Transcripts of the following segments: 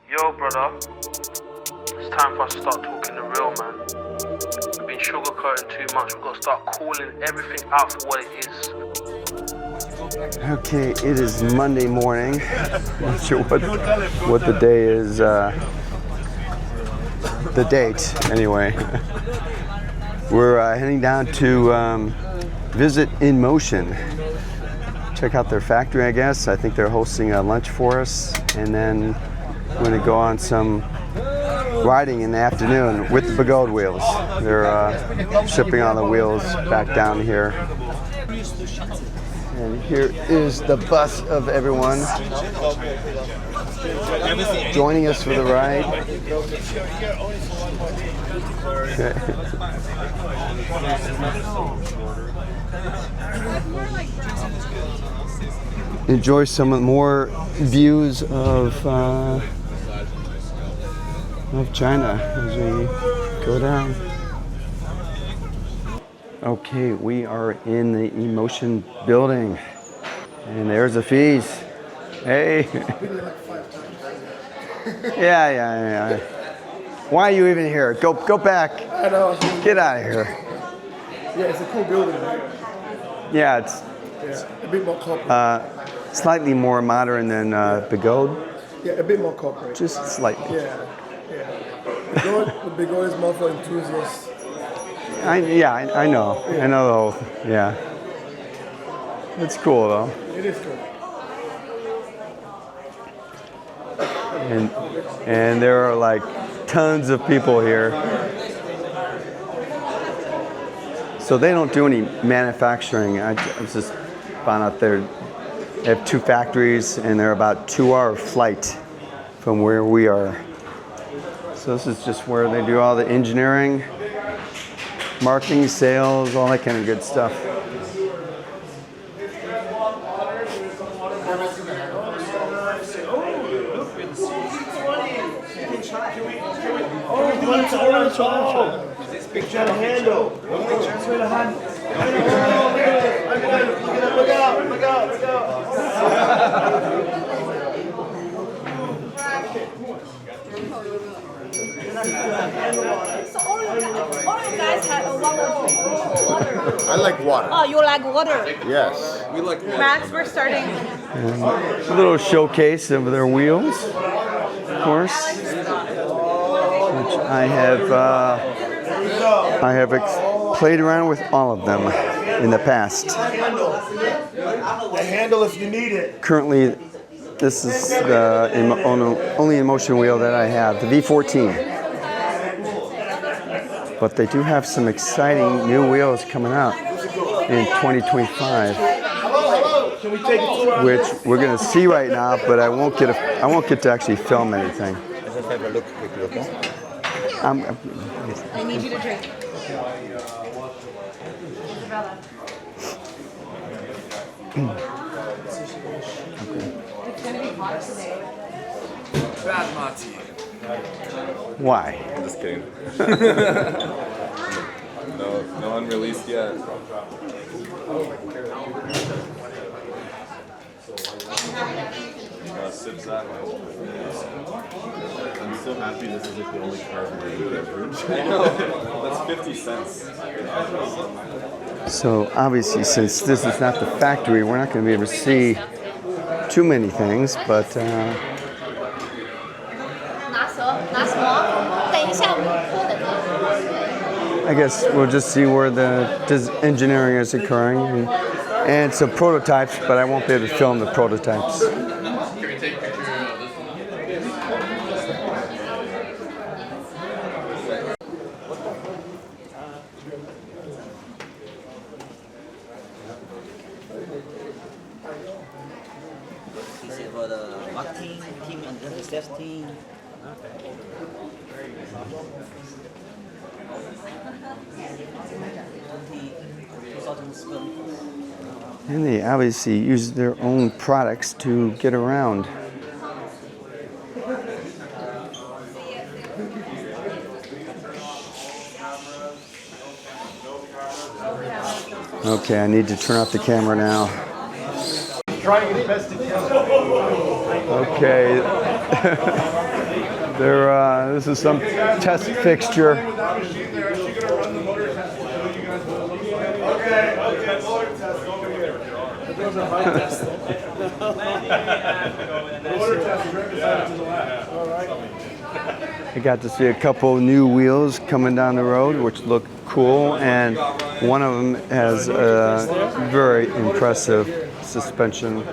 Yo, brother, it's time for us to start talking the real, man. We've been sugarcoating too much. We've got to start calling everything out for what it is. Okay, it is Monday morning. Not sure what the day is. The date, anyway. We're heading down to visit Inmotion. Check out their factory, I guess. I think they're hosting a lunch for us, and then we're going to go on some riding in the afternoon with the Pagode wheels. They're shipping all the wheels back down here. And here is the bus of everyone joining us for the ride. Okay. Enjoy some more views of China as we go down. Okay, we are in the Inmotion building, and there's the fees. Hey. Yeah. Why are you even here? Go back. I know. Get out of here. Yeah, it's a cool building, right? Yeah, it's a bit more corporate. slightly more modern than Pagode. Yeah, a bit more corporate. Just slightly. Yeah. Pagode is more for enthusiasts. I know. Yeah. I know the whole. Yeah. It's cool though. It is cool. And there are like tons of people here. So they don't do any manufacturing. I just found out they have 2 factories, and they're about 2-hour flight from where we are. So this is just where they do all the engineering, marketing, sales, all that kind of good stuff. Picture the handle. Look out. So all you guys have a water. I like water. Oh, you like water? Yes. We like water. Max, we're starting. A little showcase of their wheels, of course, which I have played around with all of them in the past. The handle if you need it. Currently, this is the only Inmotion wheel that I have, the V14. But they do have some exciting new wheels coming out in 2025, which we're going to see right now. But I won't get to actually film anything. Just have a quick look. I need you to drink. It's going to be hot today. Bad Mati. Why? I'm just kidding. No unreleased yet. Sips that one. I'm so happy this is like the only card in the beverage. I know. That's 50 cents. So obviously, since this is not the factory, we're not going to be able to see too many things, but I guess we'll just see where the engineering is occurring, and some prototypes, but I won't be able to film the prototypes. Can we take a picture of this one? This is for the marketing team and the sales team. And they obviously use their own products to get around. Okay, I need to turn off the camera now. Trying his best to Okay. This is some test fixture. With that machine there, is she gonna run the motor test to show you guys what it looks like? Okay, motor test over here. Those are high tests. Motor test is right beside it to the left. All right. I got to see a couple new wheels coming down the road, which look cool, and one of them has a very impressive suspension.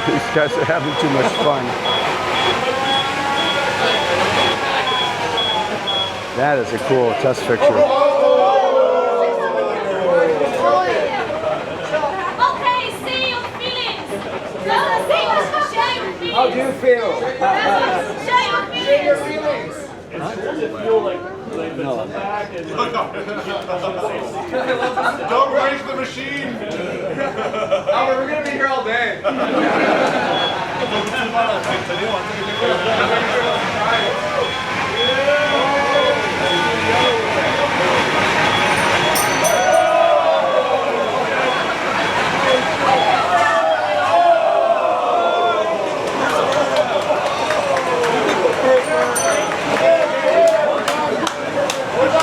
These guys are having too much fun. That is a cool test fixture. Okay, say your feelings. Share your feelings. How do you feel? Share your feelings. Don't raise the machine. Albert, we're gonna be here all day.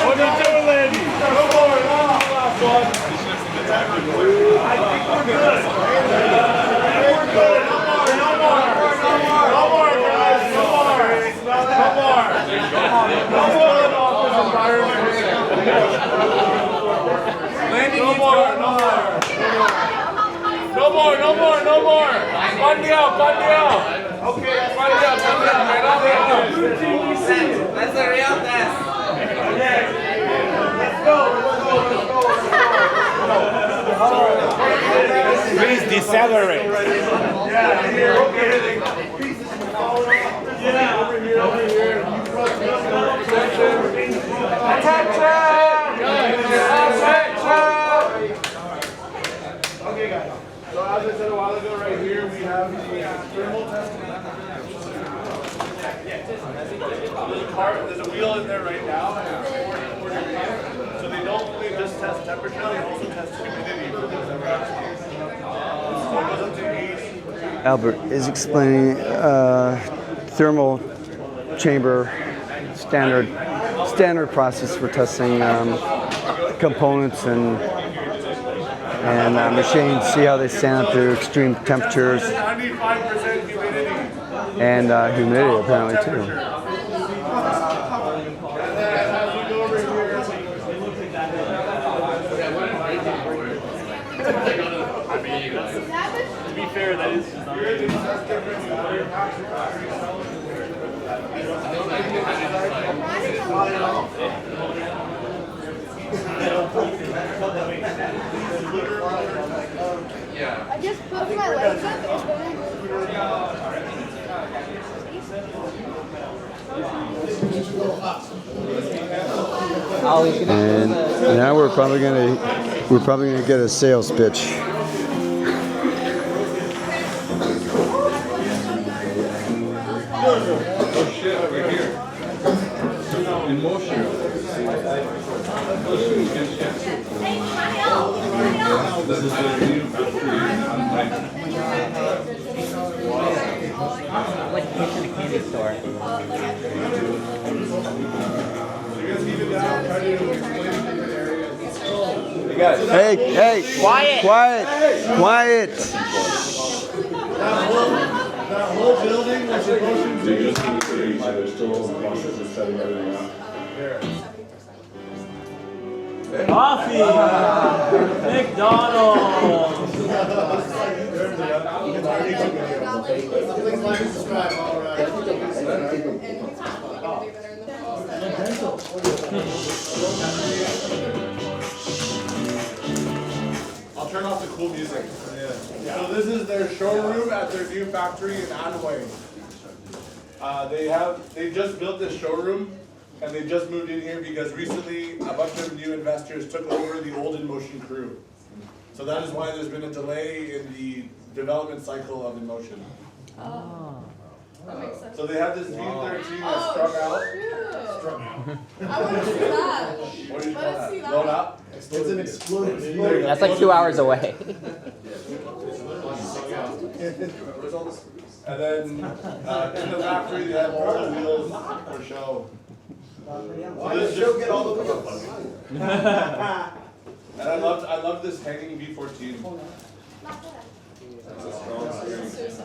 What are you doing, lady? No more. Last one. I think we're good. We're good. No more, guys. No more. No more in office environment. No more. One deal. Okay, one deal. That's a real test. Please decelerate. Yeah, here, okay. Yeah, over here. Attention! Okay, guys. So as I said a while ago, right here we have the thermal testing. There's a wheel in there right now. So they don't only just test temperature, they also test humidity. Albert is explaining thermal chamber standard process for testing components and machines. See how they stand up to extreme temperatures 95% humidity. and humidity apparently too. To be fair, that is just not I just put my legs up. And now we're probably gonna get a sales pitch. Oh shit, over here. Inmotion. This is the new Like pitch in a candy store. Hey, quiet. That whole building was supposed to They just need to reach, they're still in the process of setting everything up. Coffee! McDonald's! Please like and subscribe, all right. I'll turn off the cool music. So this is their showroom at their new factory in Anway. They just built this showroom and they just moved in here because recently a bunch of new investors took over the old Inmotion crew. So that is why there's been a delay in the development cycle of Inmotion. Oh. That makes sense. So they have this V13 that's strung out. Strung out. I want to see that. What do you call Let's that? see that. Blown up? It's an exploded. That's like 2 hours away. And then in the factory they have all the wheels for show. Why does Joe get all the wheels? And I love this hanging V14.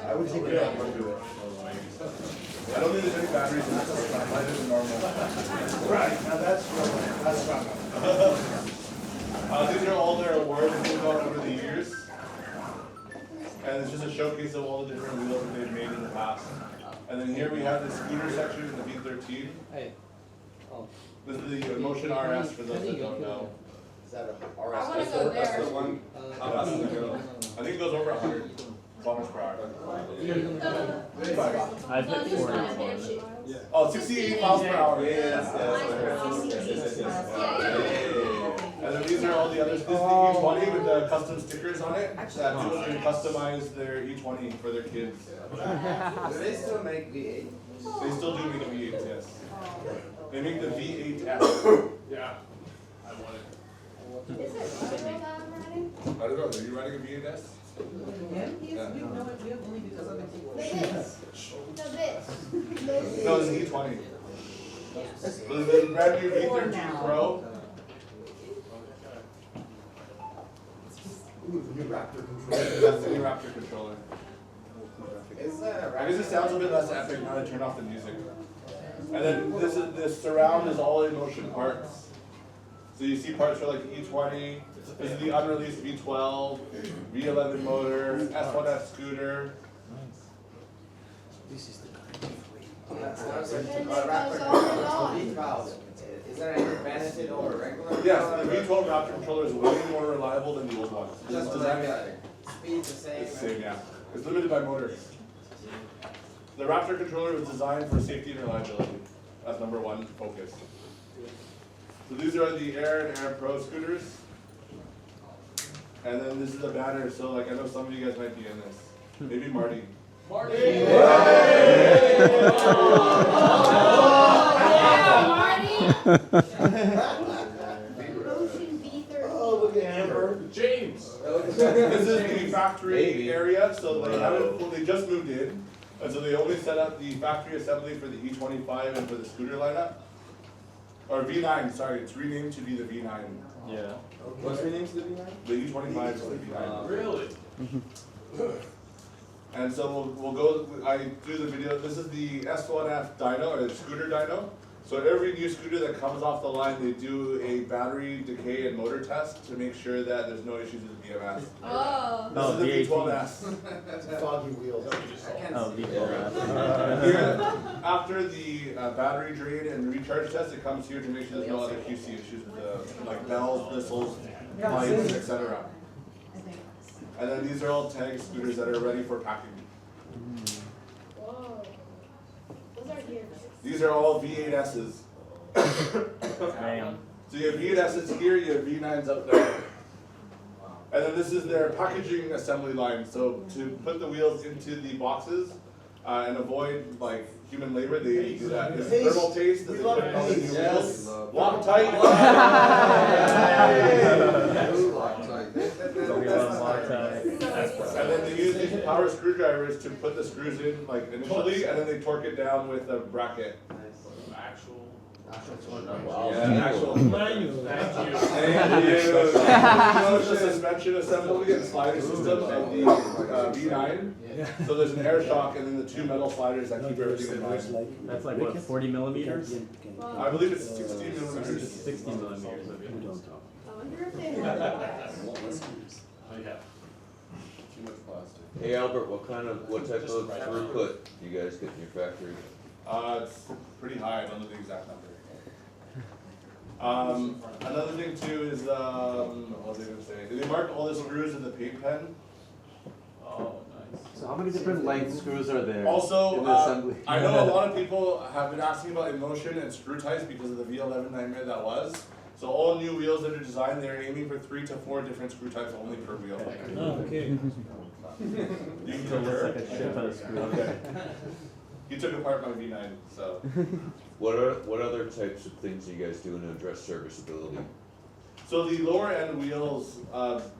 I would take it out. I don't think there's any batteries in this. It's lighter than normal. Right, now that's fun. These are all their awards they've got over the years. And it's just a showcase of all the different wheels that they've made in the past. And then here we have the scooter section in the V13. Hey. This is the Inmotion RS for those that don't know. Is that a I want to go there. That's the one. How fast does it go? I think it goes over 100 kilometers per hour. I put 40. Oh, 68 miles per hour. Yes. And then these are all the others. This is the E20 with the custom stickers on it. That people can customize their E20 for their kids. Do they still make V8? They still do make V8s, yes. They make the V8S. Yeah. I want it. Is it Virgo that I'm riding? I don't know. Are you riding a V8S? The bits. No, it's an E20. The brand new V13 Pro. Ooh, the new Raptor controller. That's the new Raptor controller. I guess it sounds a bit less epic now that I turn off the music. And then this surround is all Inmotion parts. So you see parts for like E20. This is the unreleased V12, V11 motor, S1F scooter. This is the Is that an advantage over regular? Yes, the V12 Raptor controller is way more reliable than the old one. Just designed. Speed the same. It's the same, yeah. It's limited by motor. The Raptor controller was designed for safety and reliability. That's number one focus. So these are the Air and Air Pro scooters. And then this is a banner, so like I know some of you guys might be in this. Maybe Marty. Marty! Oh, look at Amber. James! This is the factory area, so they just moved in. And so they only set up the factory assembly for the E25 and for the scooter lineup. Or V9, sorry, it's renamed to be the V9. Yeah. What's renamed to the V9? The E25 is the V9. Really? And so we'll go, I do the video, this is the S1F dyno, or the scooter dyno. So every new scooter that comes off the line, they do a battery decay and motor test to make sure that there's no issues with BMS. Oh. This is the V12S. Foggy wheels. Oh, Here, after the battery drain and recharge test, it comes here to make sure there's no other QC issues with the like bells, whistles, lights, etc. And then these are all tag scooters that are ready for packing. Whoa. Those are gears. These are all V8Ss. Damn. So you have V8Ss here, you have V9s up there. And then this is their packaging assembly line. So to put the wheels into the boxes and avoid like human labor, they do that. It's thermal paste that they put on the new wheels. Lock tight. And then they use these power screwdrivers to put the screws in like initially, and then they torque it down with a bracket. Actual manual. Thank you. The suspension assembly and slider system of the V9. So there's an air shock and then the two metal sliders that keep everything in line. That's like what, 40 millimeters? I believe it's 16 millimeters. 60 millimeters. I wonder if they have Too much plastic. Hey Albert, what type of throughput do you guys get in your factory? It's pretty high. I don't know the exact number. Another thing too is, what was I gonna say? They mark all the screws in the paint pen. Oh, nice. So how many different length screws are there? Also, in the assembly? I know a lot of people have been asking about Inmotion and screw types because of the V11 nightmare that was. So all new wheels that are designed, they're aiming for 3 to 4 different screw types only per wheel. Oh, okay. You can concur. Like a shit ton of screws. Okay. You took apart my V9, so. What other types of things are you guys doing to address serviceability? So the lower end wheels,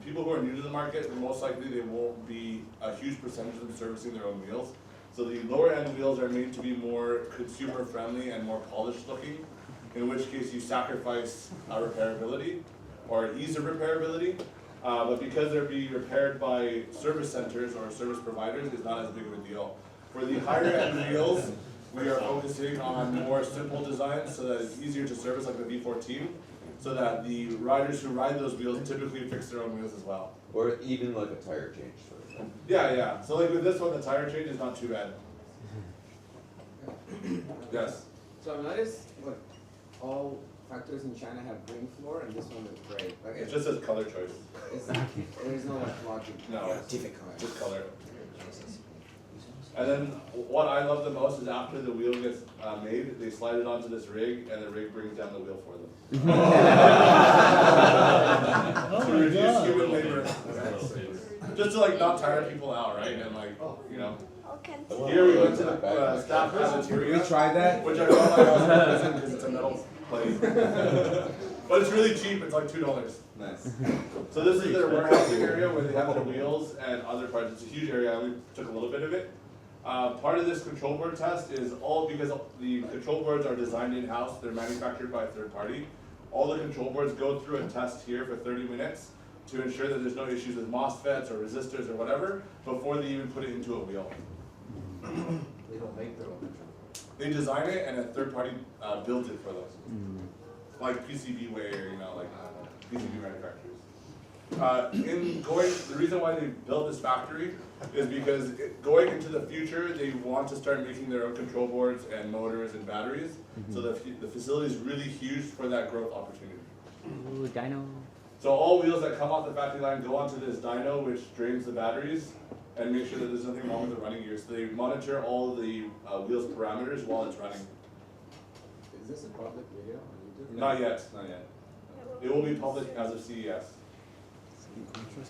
people who are new to the market, most likely they won't be a huge percentage of them servicing their own wheels. So the lower end wheels are made to be more consumer friendly and more polished looking, in which case you sacrifice repairability or ease of repairability. But because they're being repaired by service centers or service providers, it's not as big of a deal. For the higher end wheels, we are focusing on more simple designs so that it's easier to service, like the V14. So that the riders who ride those wheels typically fix their own wheels as well. Or even like a tire change, for example. Yeah. So like with this one, the tire change is not too bad. Yes. So I noticed what all factories in China have green floor and this one is gray. Like It just says color choice. there's no like logic. No, Difficult. just color. And then what I love the most is after the wheel gets made, they slide it onto this rig and the rig brings down the wheel for them. To reduce human labor. Just to like not tire people out, right? And like, you know. Here we went to the staff cafeteria. We tried that. Which I felt like I was in prison because it's a metal plate. But it's really cheap, it's like $2. Nice. So this is their warehousing area where they have their wheels and other parts. It's a huge area, we took a little bit of it. Part of this control board test is all because the control boards are designed in-house, they're manufactured by a third party. All the control boards go through a test here for 30 minutes to ensure that there's no issues with MOSFETs or resistors or whatever before they even put it into a wheel. They don't make their own control. They design it and a third party builds it for them. Like PCB way or like PCB manufacturers. The reason why they built this factory is because going into the future, they want to start making their own control boards and motors and batteries. So the facility is really huge for that growth opportunity. Ooh, dyno. So all wheels that come off the factory line go onto this dyno, which drains the batteries and make sure that there's nothing wrong with the running gears. So they monitor all the wheels parameters while it's running. Is this a public video on YouTube? Not yet. Not yet. It will be public as of CES.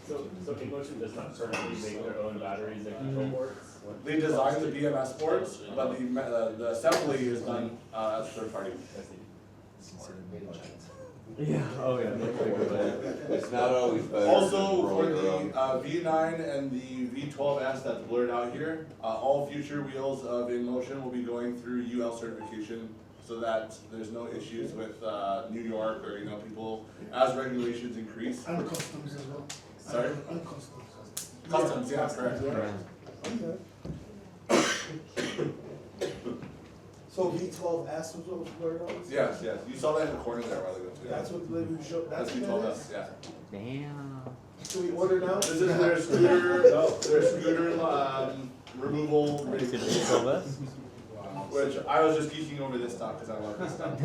So Inmotion does not currently make their own batteries and control boards? They design the BMS boards, but the assembly is done as a third party. Yeah, oh yeah. It's not always better. Also, for the V9 and the V12S that's blurred out here, all future wheels of Inmotion will be going through UL certification so that there's no issues with New York or people as regulations increase. And customs as well. Sorry? And customs. Customs, yeah, correct. So V12S was what was blurred out? Yes. You saw that in the corner there a while ago too. That's what we showed. That's V12S, yeah. Damn. So we order now? This is their scooter removal rig. Which I was just geeking over this stuff because I love this stuff.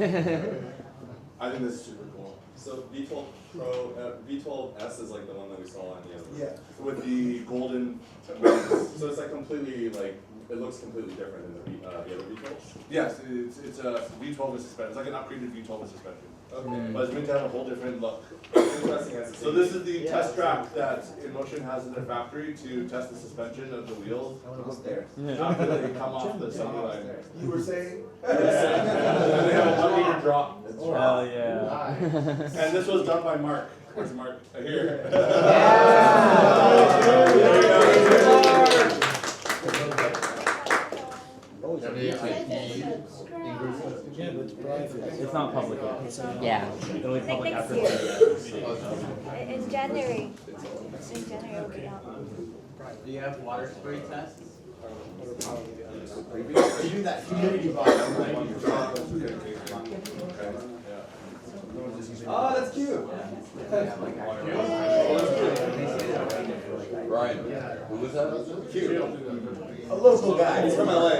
I think this is super cool. So V12 Pro, V12S is like the one that we saw on the other. Yeah. With the golden. So it's like completely like, it looks completely different than the other V12s? Yes, it's a V12 with suspension. It's like an upgraded V12 with suspension. Okay. But it's meant to have a whole different look. Interesting. As So this is the test track that Inmotion has in their factory to test the suspension of the wheels Upstairs. after they come off the assembly line. You were saying? And they have a 1 meter drop. Hell yeah. And this was done by Mark. Where's Mark? Here. It's not public yet. Yeah. It'll be public Next after. year. In January. In January it'll be out. Do you have water spray tests? You do that humidity box, right? Oh, that's cute. Ryan, who was that? A local guy, he's from LA.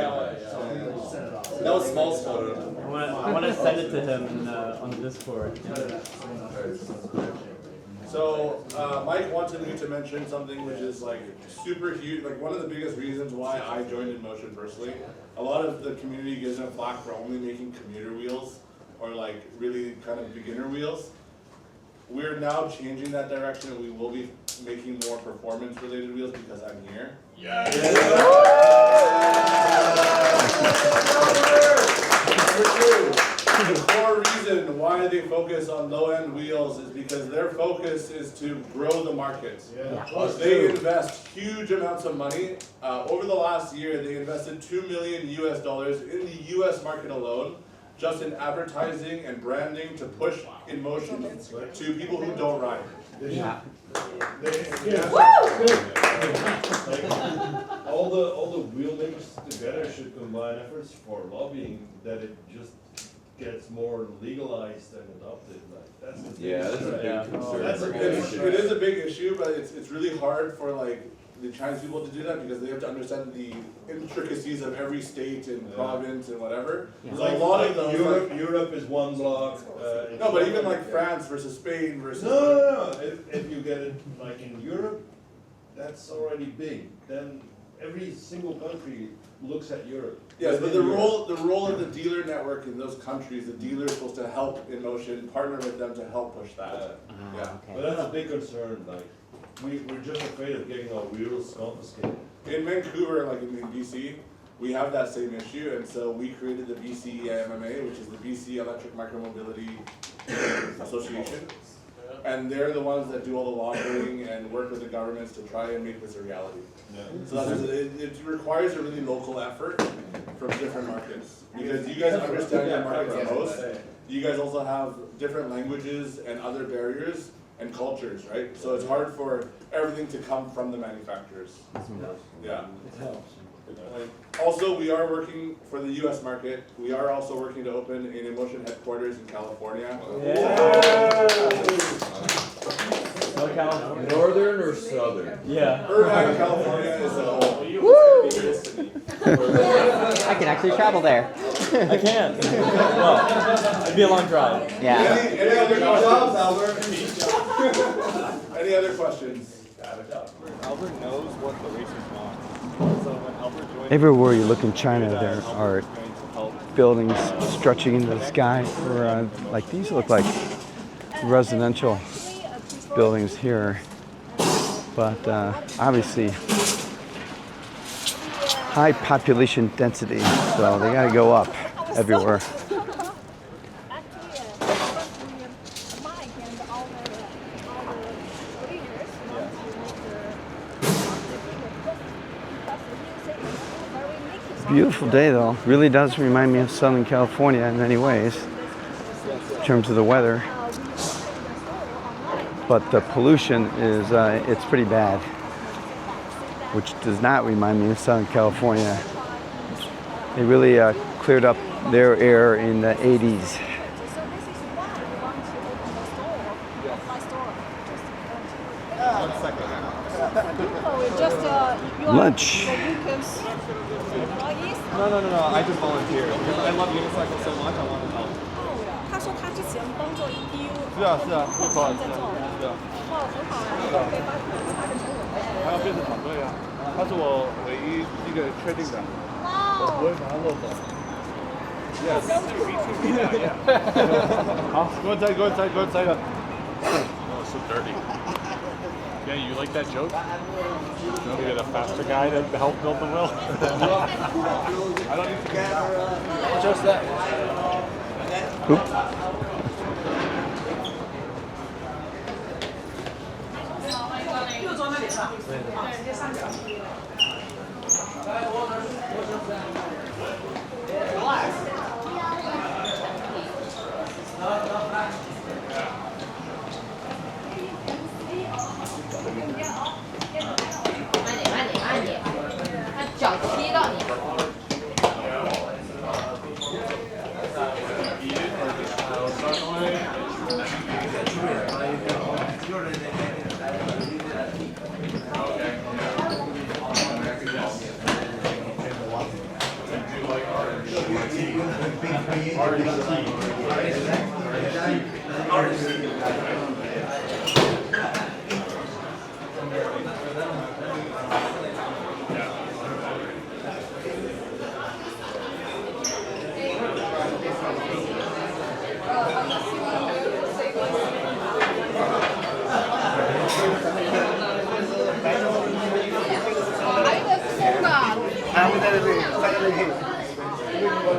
That was small photo. I want to send it to him on the Discord. So Mike wanted me to mention something which is like super huge, like one of the biggest reasons why I joined Inmotion personally. A lot of the community gives them flack for only making commuter wheels or like really kind of beginner wheels. We're now changing that direction and we will be making more performance related wheels because I'm here. The core reason why they focus on low-end wheels is because their focus is to grow the market. They invest huge amounts of money. Over the last year, they invested $2 million US in the US market alone, just in advertising and branding to push Inmotion to people who don't ride. All the wheel makers together should combine efforts for lobbying that it just gets more legalized and adopted. Like that's the That's a big concern. It is a big issue, but it's really hard for like the Chinese people to do that because they have to understand the intricacies of every state and province and whatever. So a lot of those, Europe is one block. no, but even like France versus Spain versus. No. If you get it like in Europe, that's already big. Then every single country looks at Europe. Yes, but the role of the dealer network in those countries, the dealer is supposed to help Inmotion, partner with them to help push that. But that's a big concern. Like we're just afraid of getting our wheels confiscated. In Vancouver, like in BC, we have that same issue, and so we created the BC MMA, which is the BC Electric Micromobility Association. And they're the ones that do all the lobbying and work with the governments to try and make this a reality. So it requires a really local effort from different markets. Because you guys understand your markets the most. You guys also have different languages and other barriers and cultures, right? So it's hard for everything to come from the manufacturers. Yeah. It helps. Also, we are working for the U.S. market. We are also working to open an Inmotion headquarters in California. California. Northern or southern? Yeah. Irvine, California is I can actually travel there. I can. Well, it'd be a long drive. Yeah. Any other questions? Any other questions? Albert knows what the racers want. So when Albert joined, Everywhere you look in China, there are buildings stretching into the sky. Or, like these look like residential buildings here, but obviously high population density, so they got to go up everywhere. Beautiful day though. Really does remind me of Southern California in many ways in terms of the weather. But the pollution is, it's pretty bad, which does not remind me of Southern California. They really cleared up their air in the 80s. Lunch. No. I just volunteer. I love unicycles so much. I want to help. 他说他之前帮做 EU， 是啊，不好意思，哇，很好啊，可以把他变成我们。还要变成团队啊。他是我唯一一个确定的，我不会把他漏走。Yes. 好，go inside. Oh, so dirty. Yeah, you like that joke? You get a faster guy to help build the wheel. I don't need to get just that. Oops.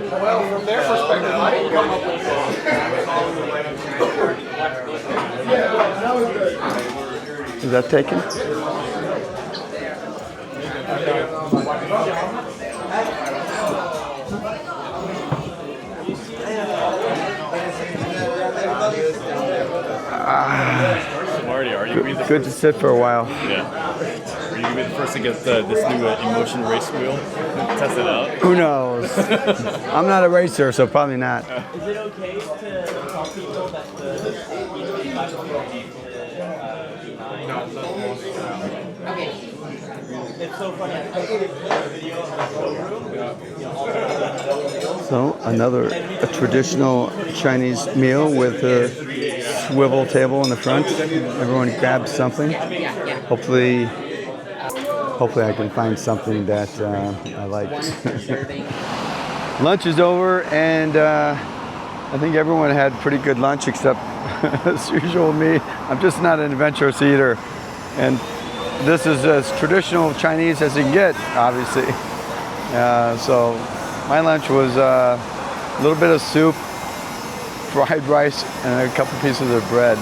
Well, from their perspective, I didn't come up with it. Is that taken? Marty, are you gonna be the Good to sit for a while. Yeah. Are you gonna be the first to get this new Inmotion race wheel? Test it out. Who knows? I'm not a racer, so probably not. Is it okay to tell people that the Okay. It's so funny. I did a video of the showroom. So another traditional Chinese meal with a swivel table in the front. Everyone grabs something. Hopefully I can find something that I like. Lunch is over, and I think everyone had pretty good lunch except, as usual, me. I'm just not an adventurous eater, and this is as traditional Chinese as you can get, obviously. So my lunch was a little bit of soup, fried rice, and a couple pieces of bread.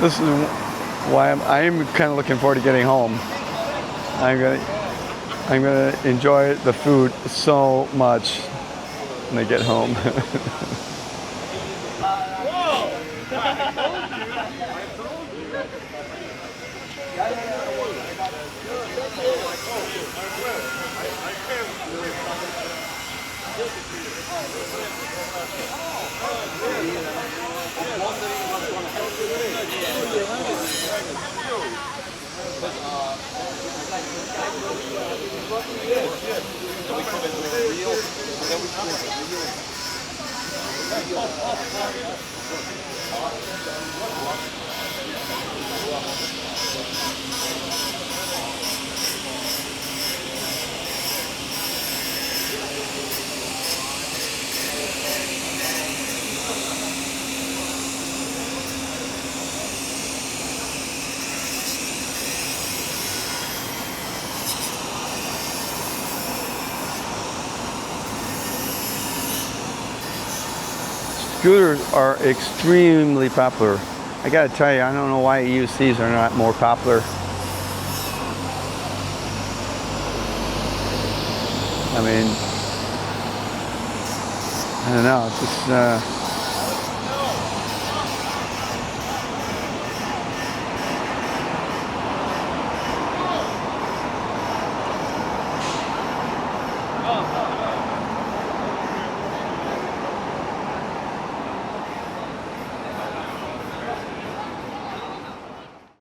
This is why I am kind of looking forward to getting home. I'm gonna enjoy the food so much when I get home. Scooters are extremely popular. I gotta tell you, I don't know why EUCs are not more popular. I mean, I don't know, it's just